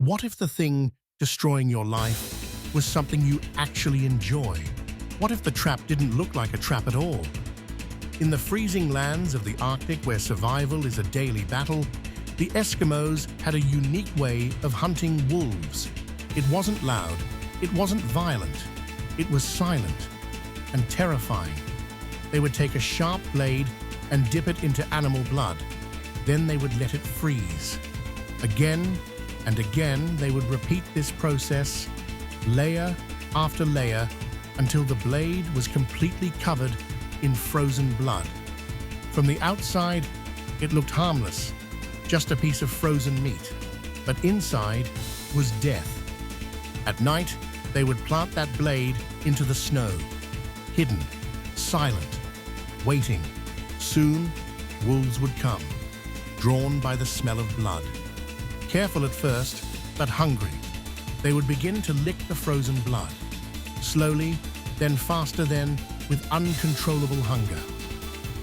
What if the thing destroying your life was something you actually enjoy? What if the trap didn't look like a trap at all? In the freezing lands of the Arctic, where survival is a daily battle, the Eskimos had a unique way of hunting wolves. It wasn't loud, it wasn't violent, it was silent and terrifying. They would take a sharp blade and dip it into animal blood. Then they would let it freeze. Again and again, they would repeat this process, layer after layer, until the blade was completely covered in frozen blood. From the outside, it looked harmless, just a piece of frozen meat, but inside was death. At night, they would plant that blade into the snow, hidden, silent, waiting. Soon, wolves would come, drawn by the smell of blood. Careful at first, but hungry, they would begin to lick the frozen blood. Slowly, then faster, then with uncontrollable hunger.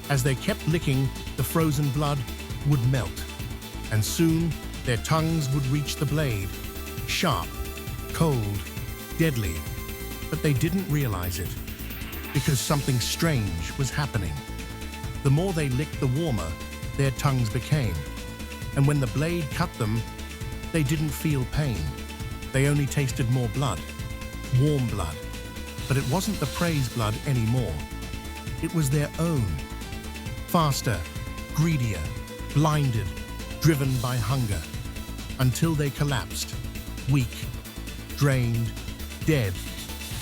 As they kept licking, the frozen blood would melt, and soon their tongues would reach the blade, sharp, cold, deadly. But they didn't realize it, because something strange was happening. The more they licked, the warmer their tongues became. And when the blade cut them, they didn't feel pain. They only tasted more blood, warm blood. But it wasn't the prey's blood anymore. It was their own. Faster, greedier, blinded, driven by hunger, until they collapsed, weak, drained, dead.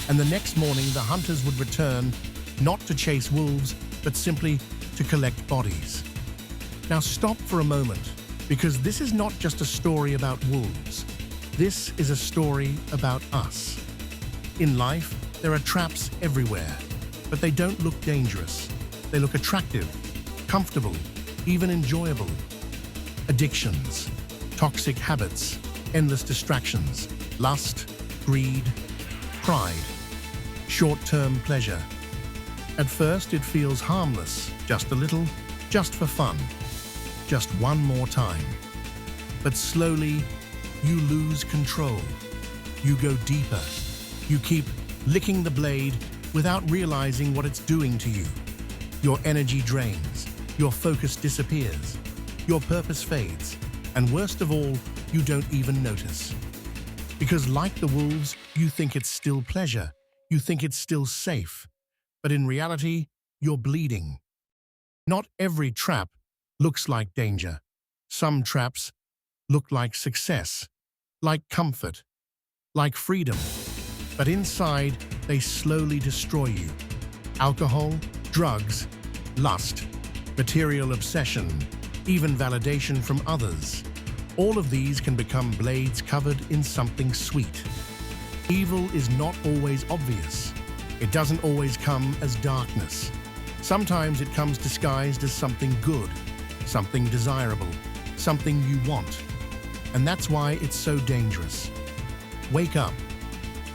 And the next morning, the hunters would return, not to chase wolves, but simply to collect bodies. Now stop for a moment, because this is not just a story about wolves. This is a story about us. In life, there are traps everywhere, but they don't look dangerous. They look attractive, comfortable, even enjoyable. Addictions, toxic habits, endless distractions, lust, greed, pride, short-term pleasure. At first, it feels harmless, just a little, just for fun, just one more time. But slowly, you lose control. You go deeper. You keep licking the blade without realizing what it's doing to you. Your energy drains, your focus disappears, your purpose fades, and worst of all, you don't even notice. Because like the wolves, you think it's still pleasure, you think it's still safe, but in reality, you're bleeding. Not every trap looks like danger. Some traps look like success, like comfort, like freedom. But inside, they slowly destroy you. Alcohol, drugs, lust, material obsession, even validation from others. All of these can become blades covered in something sweet. Evil is not always obvious. It doesn't always come as darkness. Sometimes it comes disguised as something good, something desirable, something you want. And that's why it's so dangerous. Wake up.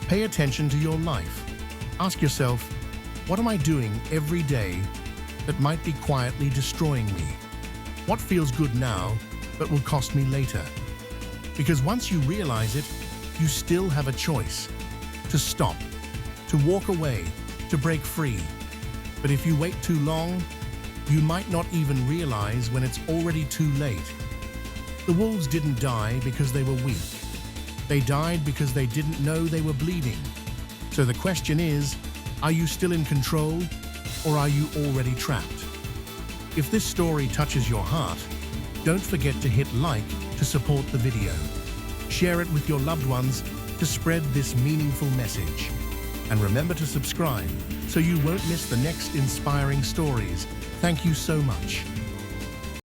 Pay attention to your life. Ask yourself, what am I doing every day that might be quietly destroying me? What feels good now, but will cost me later? Because once you realize it, you still have a choice to stop, to walk away, to break free. But if you wait too long, you might not even realize when it's already too late. The wolves didn't die because they were weak. They died because they didn't know they were bleeding. So the question is, are you still in control, or are you already trapped? If this story touches your heart, don't forget to hit like to support the video. Share it with your loved ones to spread this meaningful message. And remember to subscribe so you won't miss the next inspiring stories. Thank you so much.